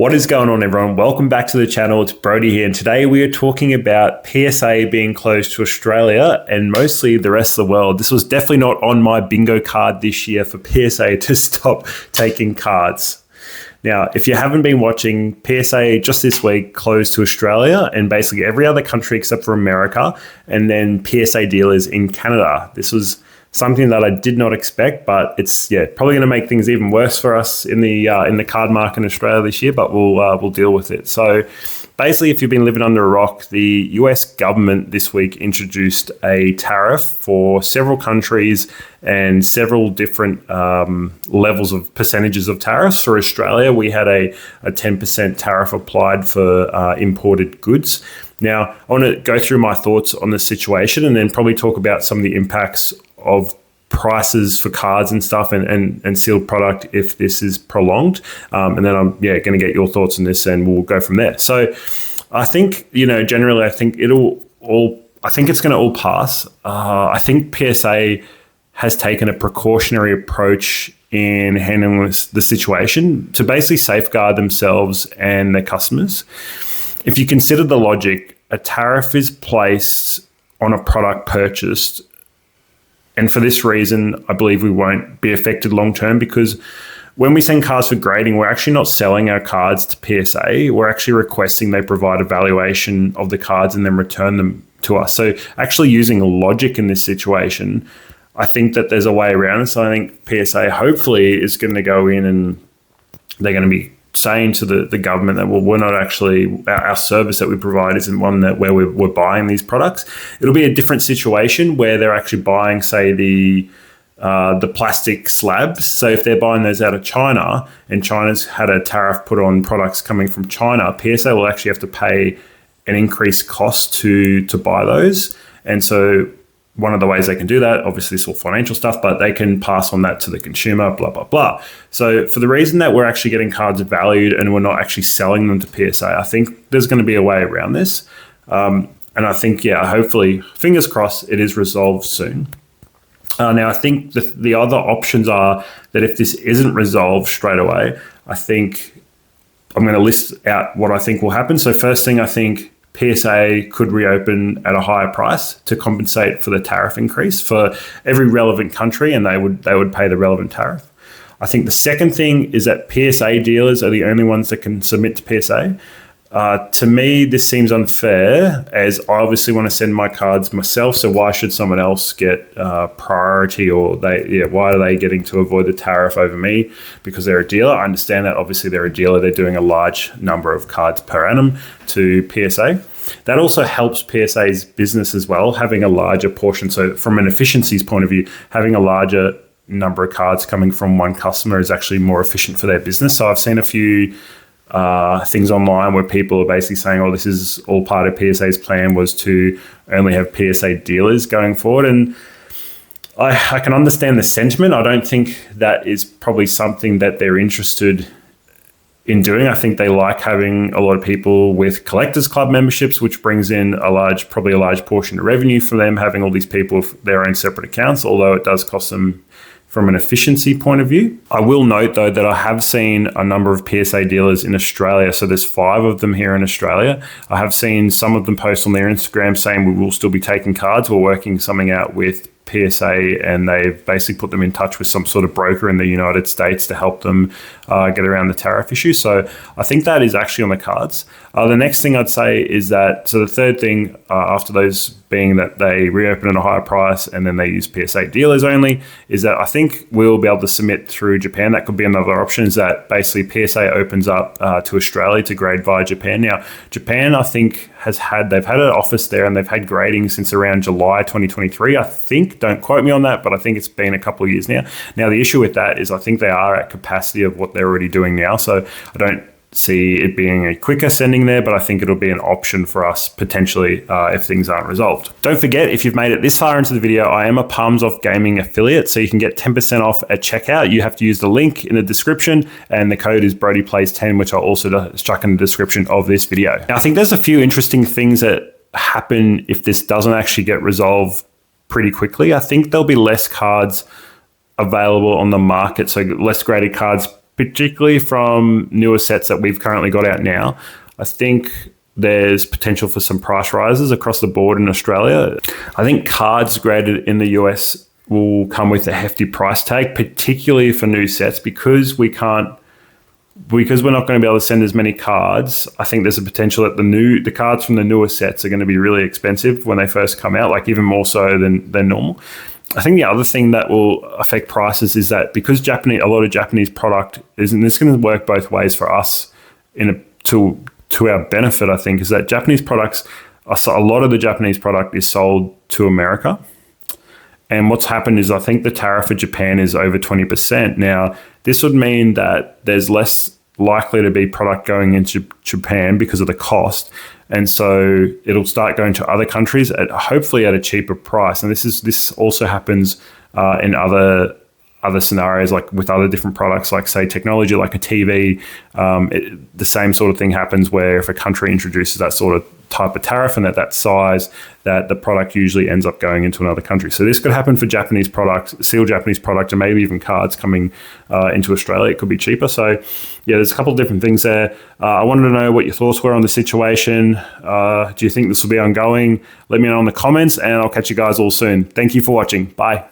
What is going on, everyone? Welcome back to the channel. It's Brody here, and today we are talking about PSA being closed to Australia and mostly the rest of the world. This was definitely not on my bingo card this year for PSA to stop taking cards. Now, if you haven't been watching, PSA just this week closed to Australia and basically every other country except for America, and then PSA dealers in Canada. This was something that I did not expect, but it's probably going to make things even worse for us in the card market in Australia this year. But we'll deal with it. So basically, if you've been living under a rock, the US government this week introduced a tariff for several countries and several different levels of percentages of tariffs. For Australia, we had a 10% tariff applied for imported goods. Now, I want to go through my thoughts on the situation and then probably talk about some of the impacts of prices for cards and stuff and sealed product if this is prolonged. And then I'm going to get your thoughts on this and we'll go from there. So I think, generally, I think it's going to all pass. I think PSA has taken a precautionary approach in handling the situation to basically safeguard themselves and their customers. If you consider the logic, a tariff is placed on a product purchased. And for this reason, I believe we won't be affected long term, because when we send cards for grading, we're actually not selling our cards to PSA. We're actually requesting they provide a valuation of the cards and then return them to us. So actually using logic in this situation, I think that there's a way around it. So I think PSA hopefully is going to go in and they're going to be saying to the government that, well, we're not actually, our service that we provide isn't one that where we're buying these products. It'll be a different situation where they're actually buying, say, the plastic slabs. So if they're buying those out of China and China's had a tariff put on products coming from China, PSA will actually have to pay an increased cost to buy those. And so one of the ways they can do that, obviously it's all financial stuff, but they can pass on that to the consumer, blah, blah, blah. So for the reason that we're actually getting cards valued and we're not actually selling them to PSA, I think there's going to be a way around this. And I think, hopefully, fingers crossed, it is resolved soon. Now, I think the other options are that if this isn't resolved straight away, I think I'm going to list out what I think will happen. So first thing, I think PSA could reopen at a higher price to compensate for the tariff increase for every relevant country, and they would pay the relevant tariff. I think the second thing is that PSA dealers are the only ones that can submit to PSA. To me, this seems unfair, as I obviously want to send my cards myself, so why should someone else get priority, or why are they getting to avoid the tariff over me because they're a dealer? I understand that obviously they're a dealer, they're doing a large number of cards per annum to PSA. That also helps PSA's business as well, having a larger portion. So from an efficiencies point of view, having a larger number of cards coming from one customer is actually more efficient for their business. So I've seen a few things online where people are basically saying, this is all part of PSA's plan was to only have PSA dealers going forward. And I can understand the sentiment. I don't think that is probably something that they're interested in doing. I think they like having a lot of people with collectors club memberships, which brings in probably a large portion of revenue for them, having all these people with their own separate accounts, although it does cost them from an efficiency point of view. I will note, though, that I have seen a number of PSA dealers in Australia. So there's 5 of them here in Australia. I have seen some of them post on their Instagram saying we will still be taking cards. We're working something out with PSA, and they've basically put them in touch with some sort of broker in the United States to help them get around the tariff issue. So I think that is actually on the cards. The next thing I'd say is that, so the third thing after those being that they reopen at a higher price and then they use PSA dealers only, is that I think we'll be able to submit through Japan. That could be another option, is that basically PSA opens up to Australia to grade via Japan. Now, Japan, I think, they've had an office there and they've had grading since around July 2023, I think. Don't quote me on that, but I think it's been a couple of years now. Now, the issue with that is I think they are at capacity of what they're already doing now. So I don't see it being a quicker sending there, but I think it'll be an option for us potentially if things aren't resolved. Don't forget, if you've made it this far into the video, I am a Palms Off Gaming affiliate, so you can get 10% off at checkout. You have to use the link in the description, and the code is BrodyPlays10, which I'll also chuck in the description of this video. Now, I think there's a few interesting things that happen if this doesn't actually get resolved pretty quickly. I think there'll be less cards available on the market, so less graded cards particularly from newer sets that we've currently got out now, I think there's potential for some price rises across the board in Australia. I think cards graded in the US will come with a hefty price tag, particularly for new sets, because we're not going to be able to send as many cards. I think there's a potential that the cards from the newer sets are going to be really expensive when they first come out, like even more so than normal. I think the other thing that will affect prices is that because a lot of Japanese product is, and this is going to work both ways for us to our benefit, I think, is that Japanese products, a lot of the Japanese product is sold to America. And what's happened is I think the tariff for Japan is over 20%. Now, this would mean that there's less likely to be product going into Japan because of the cost. And so it'll start going to other countries hopefully at a cheaper price. And this also happens in other scenarios, like with other different products, like say technology, like a TV. The same sort of thing happens where if a country introduces that sort of type of tariff and that size, that the product usually ends up going into another country. So this could happen for Japanese products, sealed Japanese product, and maybe even cards coming into Australia. It could be cheaper. So yeah, there's a couple of different things there. I wanted to know what your thoughts were on the situation. Do you think this will be ongoing? Let me know in the comments, and I'll catch you guys all soon. Thank you for watching. Bye.